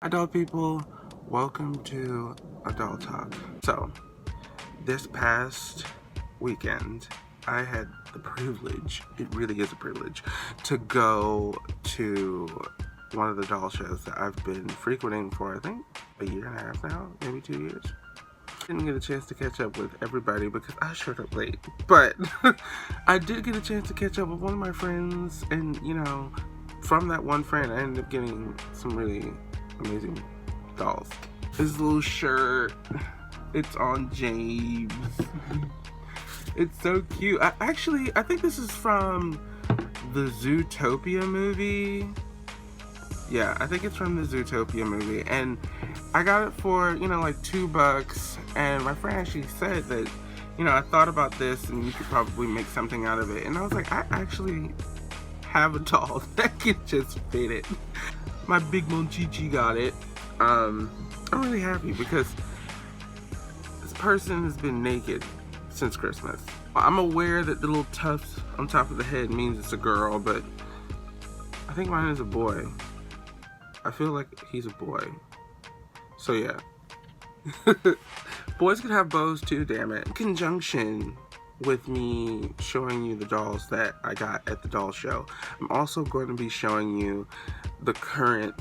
Adult people, welcome to Adult Talk. So, this past weekend, I had the privilege, it really is a privilege, to go to one of the doll shows that I've been frequenting for, I think, a year and a half now, maybe 2 years. Didn't get a chance to catch up with everybody because I showed up late, but I did get a chance to catch up with one of my friends, and from that one friend, I ended up getting some really amazing dolls. This little shirt, it's on James. It's so cute. I think this is from the Zootopia movie. Yeah, I think it's from the Zootopia movie, and I got it for like $2, and my friend actually said that I thought about this and you could probably make something out of it, and I was like, I actually have a doll that can just fit it. My big Monchhichi got it. I'm really happy because this person has been naked since Christmas. I'm aware that the little tufts on top of the head means it's a girl, but I think mine is a boy. I feel like he's a boy. So yeah. Boys can have bows too, damn it. In conjunction with me showing you the dolls that I got at the doll show, I'm also going to be showing you the current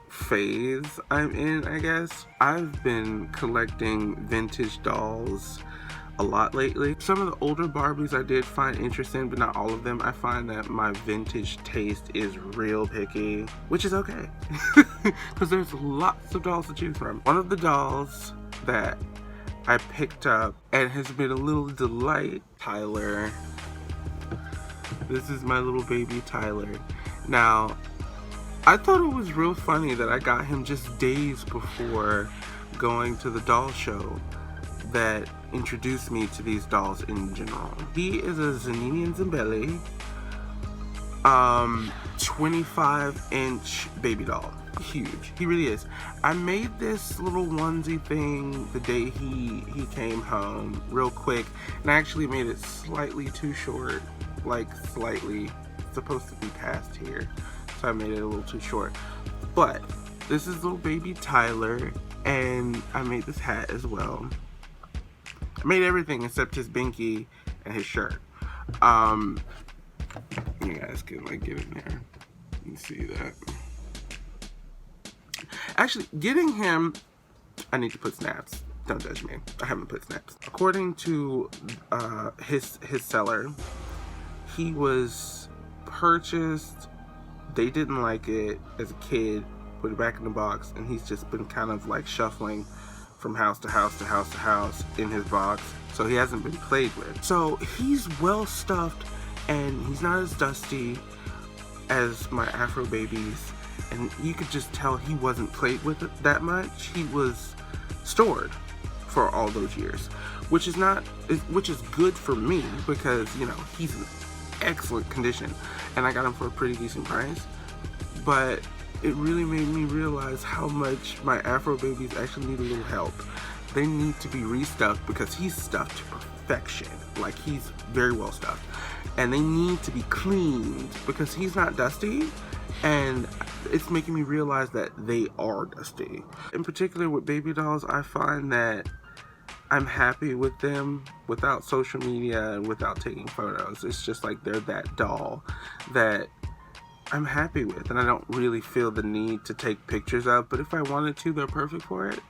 phase I'm in, I guess. I've been collecting vintage dolls a lot lately. Some of the older Barbies I did find interesting, but not all of them. I find that my vintage taste is real picky, which is okay because there's lots of dolls to choose from. One of the dolls that I picked up and has been a little delight, Tyler. This is my little baby Tyler. Now, I thought it was real funny that I got him just days before going to the doll show that introduced me to these dolls in general. He is a Zanini and Zambelli 25-inch baby doll. Huge. He really is. I made this little onesie thing the day he came home real quick, and I actually made it slightly too short, like slightly. It's supposed to be past here, so I made it a little too short. But this is little baby Tyler, and I made this hat as well. I made everything except his binky and his shirt. You guys can get in there and see that. Actually, getting him, I need to put snaps. Don't judge me. I haven't put snaps. According to his seller, he was purchased. They didn't like it as a kid. Put it back in the box, and he's just been kind of shuffling from house to house to house to house in his box. So he hasn't been played with. So he's well stuffed, and he's not as dusty as my Afro babies. And you could just tell he wasn't played with it that much. He was stored for all those years, which is good for me because he's in excellent condition, and I got him for a pretty decent price. But it really made me realize how much my Afro babies actually need a little help. They need to be restuffed because he's stuffed to perfection. He's very well stuffed, and they need to be cleaned because he's not dusty. And it's making me realize that they are dusty. In particular with baby dolls, I find that I'm happy with them without social media and without taking photos. It's just they're that doll that I'm happy with, and I don't really feel the need to take pictures of, but if I wanted to, they're perfect for it.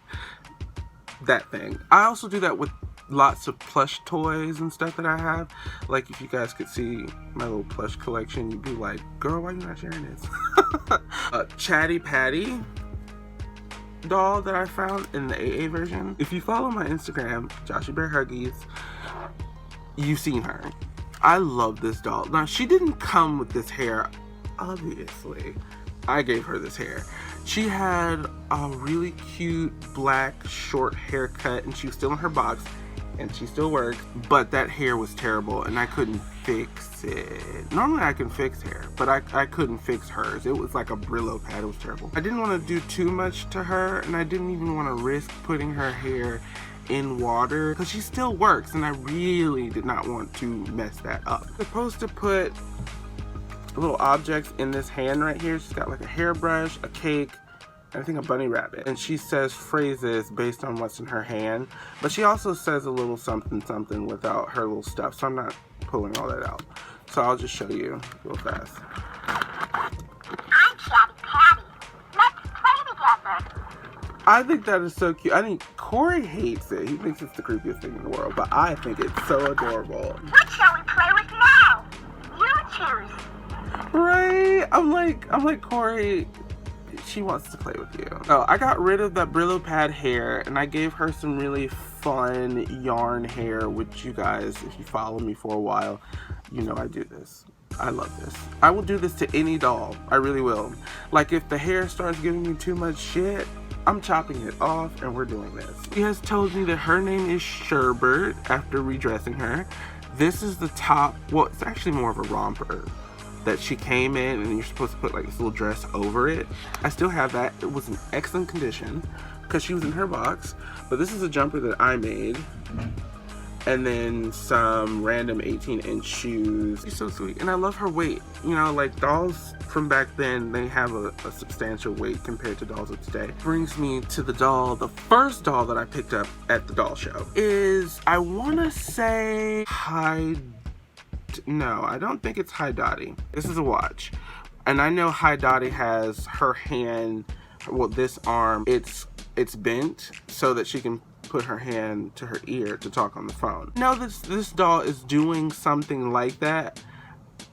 That thing. I also do that with lots of plush toys and stuff that I have. If you guys could see my little plush collection, you'd be like, girl, why are you not sharing this? Chatty Patty doll that I found in the AA version. If you follow my Instagram, Joshybearhuggies, you've seen her. I love this doll. Now, she didn't come with this hair, obviously. I gave her this hair. She had a really cute black short haircut, and she was still in her box, and she still works, but that hair was terrible, and I couldn't fix it. Normally I can fix hair, but I couldn't fix hers. It was like a Brillo pad. It was terrible. I didn't want to do too much to her, and I didn't even want to risk putting her hair in water because she still works, and I really did not want to mess that up. I'm supposed to put little objects in this hand right here. She's got like a hairbrush, a cake, and I think a bunny rabbit. And she says phrases based on what's in her hand. But she also says a little something something without her little stuff. So I'm not pulling all that out. So I'll just show you real fast. I'm Chatty Patty. Let's play together. I think that is so cute. I think Corey hates it. He thinks it's the creepiest thing in the world. But I think it's so adorable. What shall we play with now? You choose. Right? I'm like Corey. She wants to play with you. Oh, I got rid of that Brillo pad hair and I gave her some really fun yarn hair, which you guys, if you follow me for a while, you know I do this. I love this. I will do this to any doll. I really will. Like if the hair starts giving me too much shit, I'm chopping it off and we're doing this. She has told me that her name is Sherbert after redressing her. This is the top, well, it's actually more of a romper that she came in and you're supposed to put like this little dress over it. I still have that. It was in excellent condition because she was in her box. But this is a jumper that I made. And then some random 18-inch shoes. She's so sweet. And I love her weight. You know, like dolls from back then, they have a substantial weight compared to dolls of today. Brings me to the doll. The first doll that I picked up at the doll show is, I want to say, no, I don't think it's Agatti. This is a watch. And I know Agatti has her hand, well, this arm, it's bent so that she can put her hand to her ear to talk on the phone. Now this doll is doing something like that.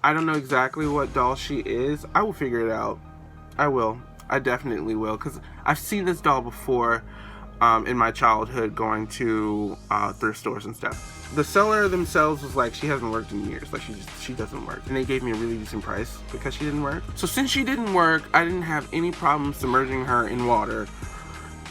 I don't know exactly what doll she is. I will figure it out. I will. I definitely will, because I've seen this doll before in my childhood going to thrift stores and stuff. The seller themselves was like, she hasn't worked in years. Like she doesn't work. And they gave me a really decent price because she didn't work. So since she didn't work, I didn't have any problem submerging her in water.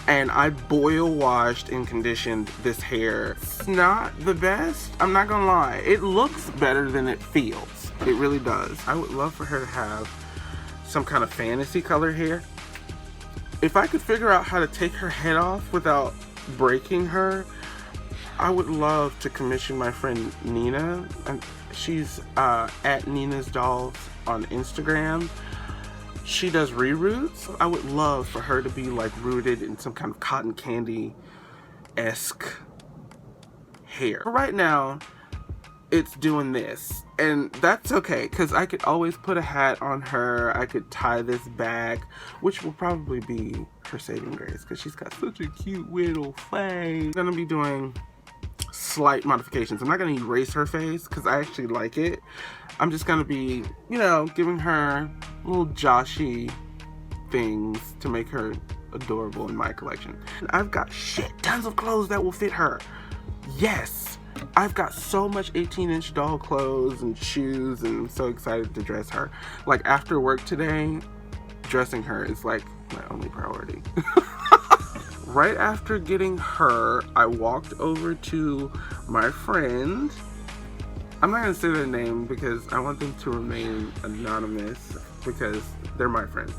And I boil washed and conditioned this hair. It's not the best, I'm not gonna lie. It looks better than it feels. It really does. I would love for her to have some kind of fantasy color hair. If I could figure out how to take her head off without breaking her, I would love to commission my friend Nina. And she's at Nina's Dolls on Instagram. She does reroots. I would love for her to be like rooted in some kind of cotton candy-esque hair. But right now, it's doing this. And that's okay, because I could always put a hat on her. I could tie this back, which will probably be her saving grace, because she's got such a cute little face. I'm gonna be doing slight modifications. I'm not gonna erase her face, because I actually like it. I'm just gonna be, you know, giving her little Joshy things to make her adorable in my collection. I've got shit tons of clothes that will fit her. Yes, I've got so much 18-inch doll clothes and shoes, and I'm so excited to dress her. Like after work today, dressing her is like my only priority. Right after getting her, I walked over to my friend. I'm not gonna say their name because I want them to remain anonymous because they're my friend.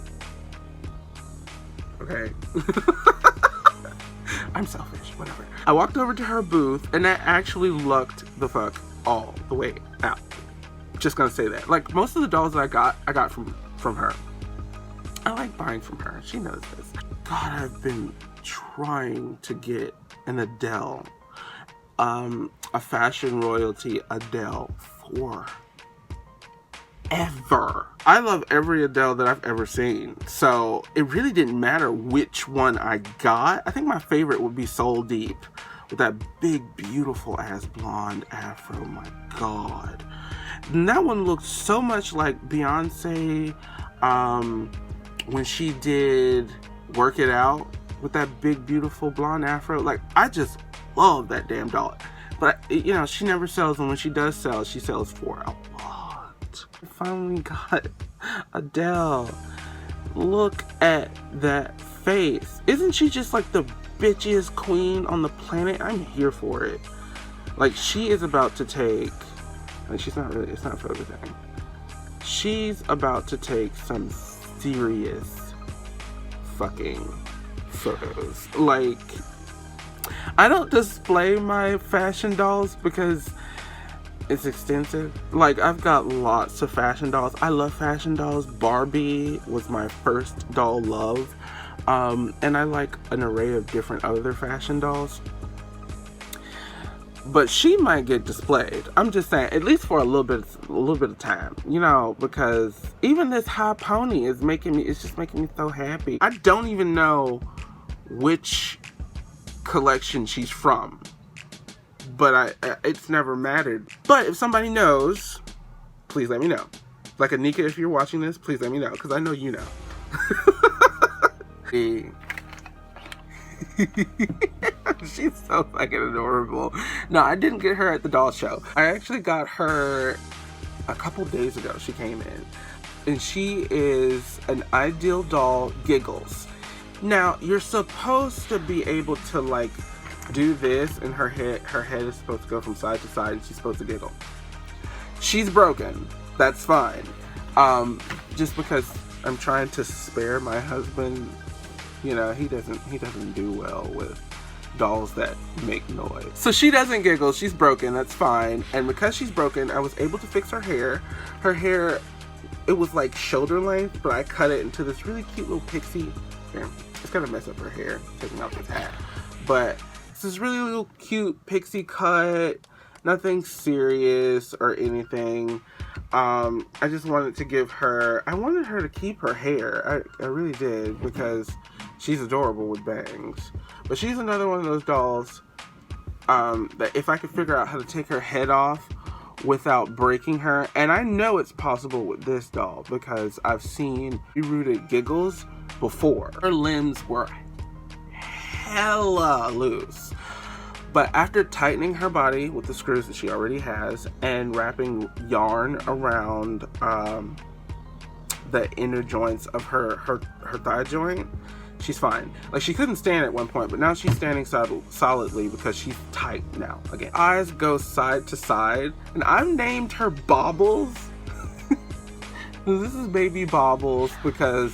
Okay. I'm selfish, whatever. I walked over to her booth and I actually lucked the fuck all the way out. Just gonna say that. Like most of the dolls that I got from her. I like buying from her. She knows this. God, I've been trying to get an Adele. A fashion royalty Adele for ever. I love every Adele that I've ever seen, so it really didn't matter which one I got. I think my favorite would be Soul Deep with that big beautiful ass blonde afro. My god, and that one looked so much like Beyonce when she did Work It Out with that big beautiful blonde afro. Like I just love that damn doll. But, you know, she never sells, and when she does sell, she sells for a lot. I finally got Adele. Look at that face. Isn't she just like the bitchiest queen on the planet? I'm here for it. Like, she is about to take, like, she's not really, it's not for everything. She's about to take some serious fucking photos. Like, I don't display my fashion dolls because It's extensive. Like, I've got lots of fashion dolls. I love fashion dolls. Barbie was my first doll love. And I like an array of different other fashion dolls. But she might get displayed. I'm just saying, at least for a little bit of time, you know, because even this high pony is just making me so happy. I don't even know which collection she's from, but it's never mattered. But if somebody knows, please let me know. Like, Anika, if you're watching this, please let me know, because I know you know. She's so fucking adorable. No, I didn't get her at the doll show. I actually got her a couple days ago. She came in, and she is an ideal doll, Giggles. Now, you're supposed to be able to, like, do this, and her head is supposed to go from side to side, and she's supposed to giggle. She's broken. That's fine. Just because I'm trying to spare my husband. You know, he doesn't do well with dolls that make noise. So she doesn't giggle. She's broken. That's fine. And because she's broken, I was able to fix her hair. Her hair, it was like shoulder length, but I cut it into this really cute little pixie. Here, it's gonna mess up her hair, taking off this hat. But it's this really little cute pixie cut. Nothing serious or anything. I just wanted to give her, I wanted her to keep her hair. I really did, because she's adorable with bangs. But she's another one of those dolls that if I could figure out how to take her head off without breaking her, and I know it's possible with this doll because I've seen rooted Giggles before. Her limbs were hella loose. But after tightening her body with the screws that she already has and wrapping yarn around the inner joints of her thigh joint, she's fine. Like, she couldn't stand at one point, but now she's standing solidly because she's tight now again. Eyes go side to side, and I've named her Bobbles. This is baby Bobbles because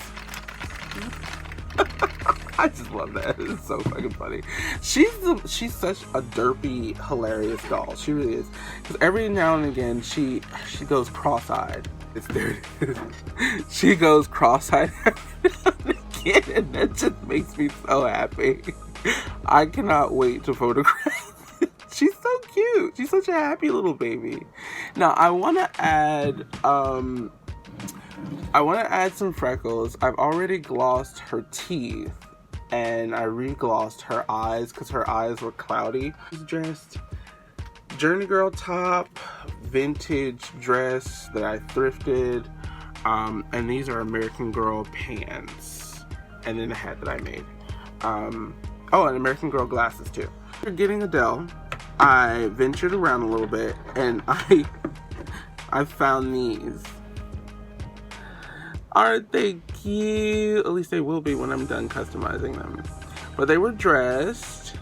I just love that. It's so fucking funny. She's such a derpy, hilarious doll. She really is. Because every now and again, she goes cross-eyed. There it is. She goes cross-eyed every now and again, and that just makes me so happy. I cannot wait to photograph it. She's so cute. She's such a happy little baby. Now, I want to add some freckles. I've already glossed her teeth. And I re-glossed her eyes because her eyes were cloudy. She's dressed Journey Girl top, vintage dress that I thrifted. And these are American Girl pants. And then a hat that I made. Oh, and American Girl glasses too. After getting Adele, I ventured around a little bit and I found these. Aren't they cute? At least they will be when I'm done customizing them. But they were dressed,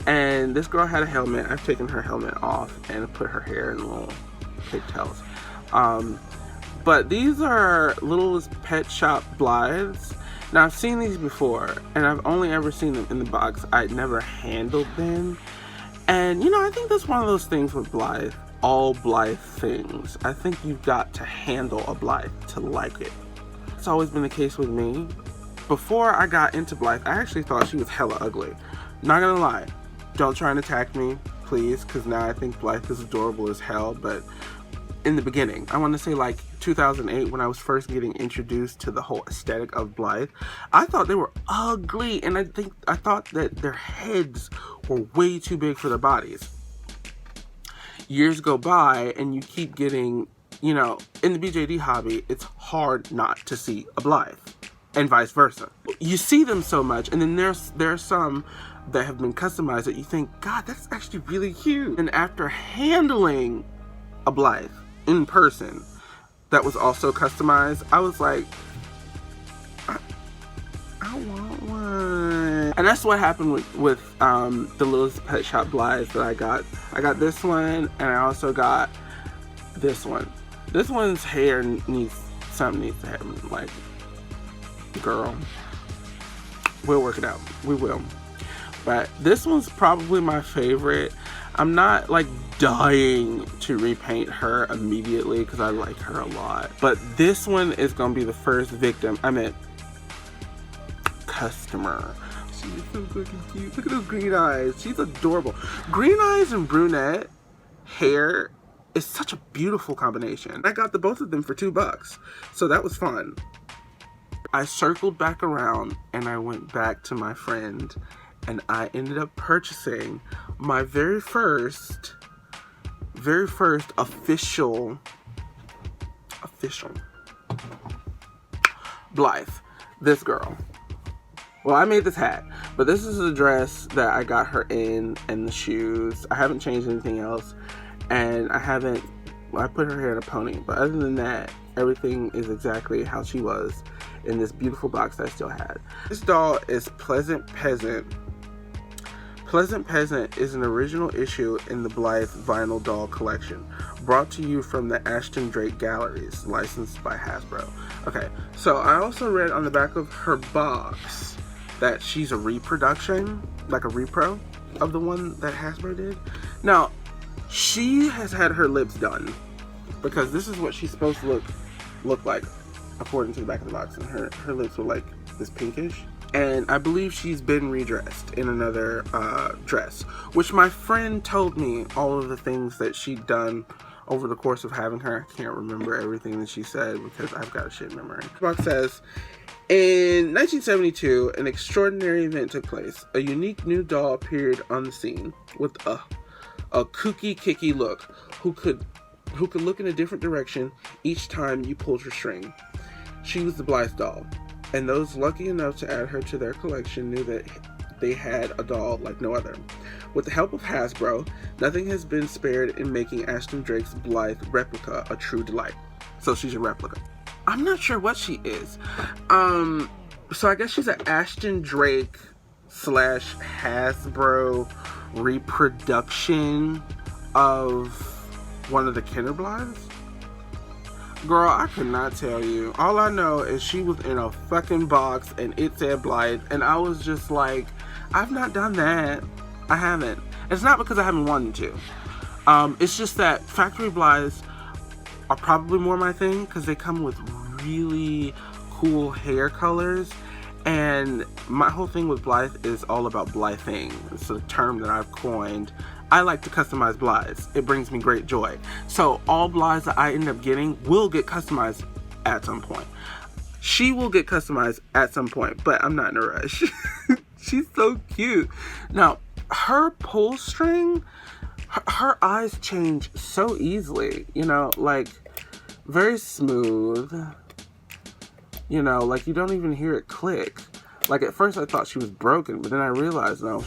and this girl had a helmet. I've taken her helmet off and put her hair in little pigtails. But these are Littlest Pet Shop Blythes. Now, I've seen these before, and I've only ever seen them in the box. I'd never handled them. And, you know, I think that's one of those things with Blythe. All Blythe things. I think you've got to handle a Blythe to like it. It's always been the case with me. Before I got into Blythe, I actually thought she was hella ugly. Not gonna lie. Don't try and attack me, please, because now I think Blythe is adorable as hell. But in the beginning, I want to say like 2008, when I was first getting introduced to the whole aesthetic of Blythe, I thought they were ugly, and I thought that their heads were way too big for their bodies. Years go by, and you keep getting, you know, in the BJD hobby, it's hard not to see a Blythe, and vice versa. You see them so much, and then there's some that have been customized that you think, God, that's actually really cute. And after handling a Blythe in person that was also customized, I was like, I want one. And that's what happened with the Littlest Pet Shop Blythes that I got. I got this one, and I also got this one. This one's hair needs to happen. Like, girl, we'll work it out. We will. But this one's probably my favorite. I'm not like dying to repaint her immediately because I like her a lot. But this one is going to be the first victim. I meant customer. She's so fucking cute. Look at those green eyes. She's adorable. Green eyes and brunette hair is such a beautiful combination. I got the both of them for $2, so that was fun. I circled back around and I went back to my friend and I ended up purchasing my very first official Blythe. This girl. Well, I made this hat, but this is the dress that I got her in and the shoes. I haven't changed anything else, and I put her hair in a pony, but other than that, everything is exactly how she was in this beautiful box that I still had. This doll is Pleasant Peasant. Pleasant Peasant is an original issue in the Blythe vinyl doll collection, brought to you from the Ashton Drake Galleries, licensed by Hasbro. Okay, so I also read on the back of her box that she's a reproduction, like a repro of the one that Hasbro did. Now, she has had her lips done because this is what she's supposed to look like according to the back of the box, and her lips were like this pinkish. And I believe she's been redressed in another dress, which my friend told me all of the things that she'd done over the course of having her. I can't remember everything that she said because I've got a shit memory. The box says, in 1972, an extraordinary event took place. A unique new doll appeared on the scene with a kooky kicky look who could look in a different direction each time you pulled her string. She was the Blythe doll, and those lucky enough to add her to their collection knew that they had a doll like no other. With the help of Hasbro, nothing has been spared in making Ashton Drake's Blythe replica a true delight. So she's a replica. I'm not sure what she is. So I guess she's an Ashton Drake / Hasbro reproduction of one of the Kinder Blythes. Girl, I could not tell you. All I know is she was in a fucking box and it said Blythe, and I was just like, I've not done that. I haven't. It's not because I haven't wanted to. It's just that factory Blythes are probably more my thing because they come with really cool hair colors, and my whole thing with Blythe is all about Blything. It's a term that I've coined. I like to customize Blythes. It brings me great joy. So all Blythes that I end up getting will get customized at some point. She will get customized at some point, but I'm not in a rush. She's so cute. Now, her pull string, her eyes change so easily, you know, like very smooth, you know, like you don't even hear it click. Like at first I thought she was broken, but then I realized no,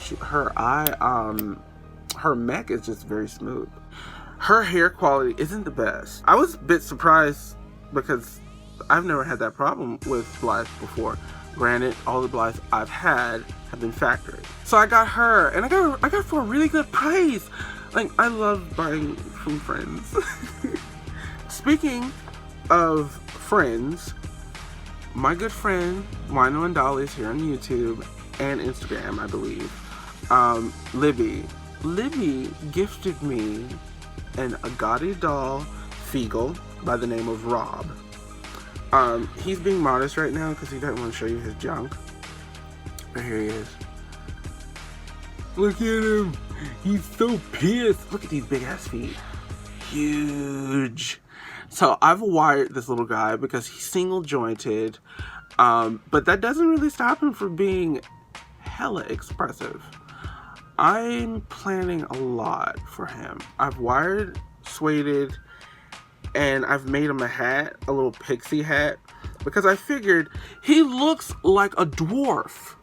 her mech is just very smooth. Her hair quality isn't the best. I was a bit surprised because I've never had that problem with Blythe before. Granted, all the Blythes I've had have been factory. So I got her, and I got her for a really good price. Like, I love buying from friends. Speaking of friends, my good friend Wino and Dollies here on YouTube and Instagram, I believe, Libby gifted me an Agatti doll Feagle by the name of Rob. He's being modest right now because he doesn't want to show you his junk. But here he is. Look at him. He's so pissed. Look at these big ass feet. Huge. So I've wired this little guy because he's single jointed. But that doesn't really stop him from being hella expressive. I'm planning a lot for him. I've wired, sueded, and I've made him a hat, a little pixie hat, because I figured he looks like a dwarf,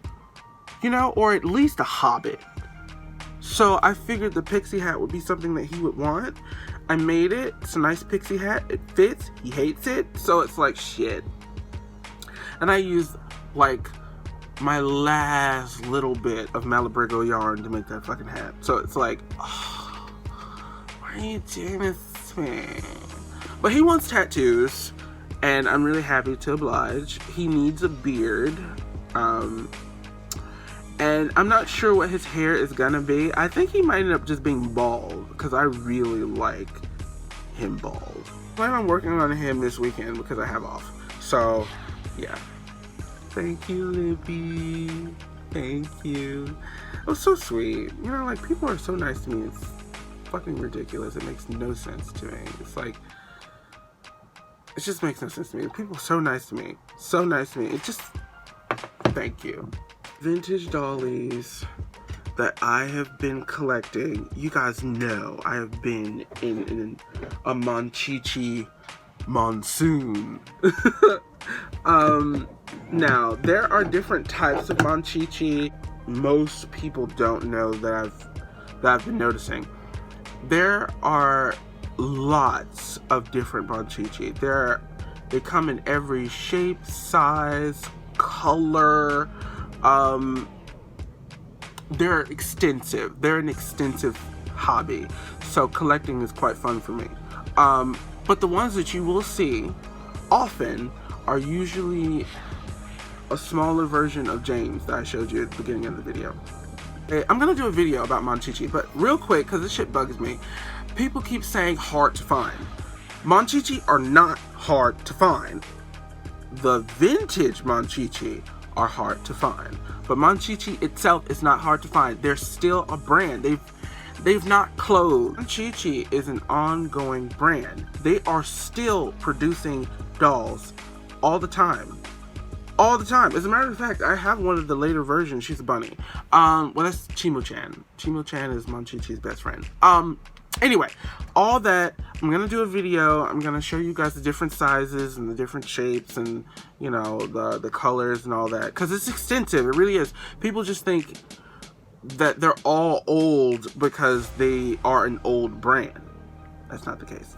you know, or at least a hobbit. So I figured the pixie hat would be something that he would want. I made it. It's a nice pixie hat. It fits. He hates it. So it's like shit. And I used like my last little bit of Malabrigo yarn to make that fucking hat. So it's like, oh, why are you doing this to me? But he wants tattoos, and I'm really happy to oblige. He needs a beard, and And I'm not sure what his hair is gonna be. I think he might end up just being bald, because I really like him bald. I plan on working on him this weekend because I have off. So, yeah. Thank you, Libby. Thank you. It was so sweet. You know, like, people are so nice to me. It's fucking ridiculous. It makes no sense to me. It's like, it just makes no sense to me. People are so nice to me. So nice to me. It just, thank you. Vintage dollies that I have been collecting. You guys know I have been in a Monchhichi monsoon. Now, there are different types of Monchhichi. Most people don't know that I've been noticing. There are lots of different Monchhichi. They come in every shape, size, color. They're extensive. They're an extensive hobby. So collecting is quite fun for me. But the ones that you will see often are usually a smaller version of James that I showed you at the beginning of the video. I'm gonna do a video about Monchhichi, but real quick, because this shit bugs me. People keep saying hard to find. Monchhichi are not hard to find. The vintage Monchhichi are hard to find. But Monchhichi itself is not hard to find. They're still a brand. They've not closed. Monchhichi is an ongoing brand. They are still producing dolls all the time. All the time. As a matter of fact, I have one of the later versions. She's a bunny. Well, that's Chimo-chan. Chimo-chan is Monchhichi's best friend. Anyway, all that, I'm gonna do a video. I'm gonna show you guys the different sizes and the different shapes and, you know, the colors and all that. Because it's extensive. It really is. People just think that they're all old because they are an old brand. That's not the case.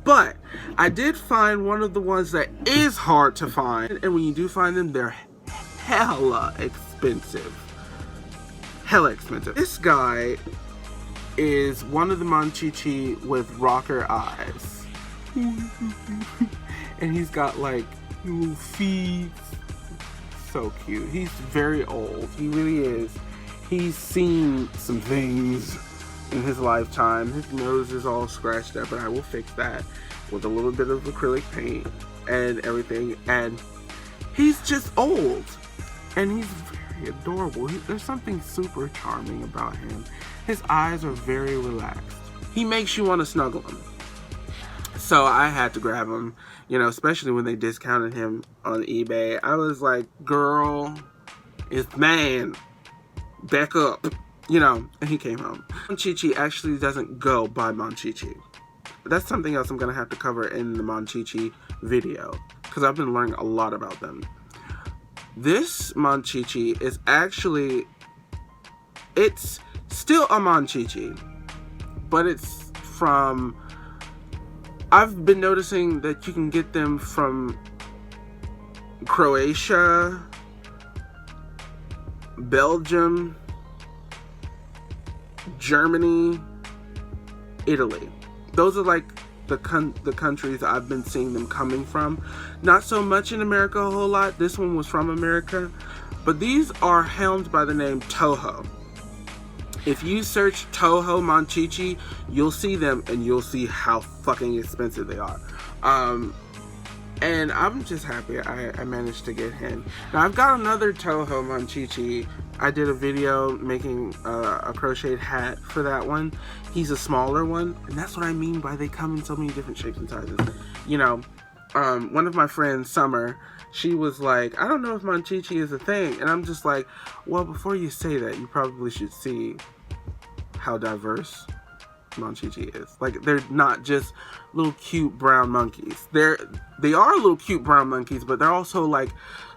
But I did find one of the ones that is hard to find. And when you do find them, they're hella expensive. Hella expensive. This guy is one of the Monchhichi with rocker eyes. And he's got like little feet. So cute. He's very old. He really is. He's seen some things in his lifetime. His nose is all scratched up, and I will fix that with a little bit of acrylic paint and everything. And he's just old. And he's very adorable. There's something super charming about him. His eyes are very relaxed. He makes you want to snuggle him. So I had to grab him, you know, especially when they discounted him on eBay. I was like, girl, it's man, back up, you know, and he came home. Monchhichi actually doesn't go by Monchhichi. That's something else I'm going to have to cover in the Monchhichi video, because I've been learning a lot about them. This Monchhichi is actually, it's still a Monchhichi, but it's from, I've been noticing that you can get them from Croatia, Belgium, Germany, Italy. Those are like the countries I've been seeing them coming from. Not so much in America a whole lot. This one was from America. But these are helmed by the name Toho. If you search Toho Monchhichi, you'll see them and you'll see how fucking expensive they are. And I'm just happy I managed to get him. Now I've got another Toho Monchhichi. I did a video making a crocheted hat for that one. He's a smaller one, and that's what I mean by they come in so many different shapes and sizes. You know, one of my friends, Summer, she was like, I don't know if Monchhichi is a thing. And I'm just like, well, before you say that, you probably should see how diverse Monchhichi is. Like, they're not just little cute brown monkeys. They are little cute brown monkeys, but they're also like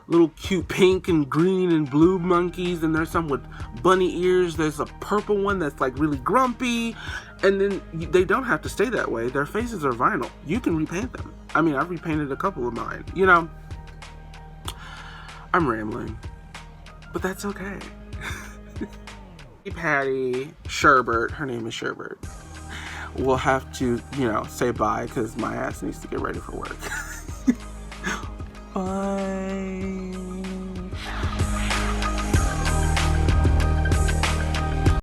little cute pink and green and blue monkeys, and there's some with bunny ears. There's a purple one that's like really grumpy, and then they don't have to stay that way. Their faces are vinyl. You can repaint them. I mean, I've repainted a couple of mine. You know, I'm rambling, but that's okay. Patty Sherbert, her name is Sherbert, will have to, you know, say bye because my ass needs to get ready for work. Bye.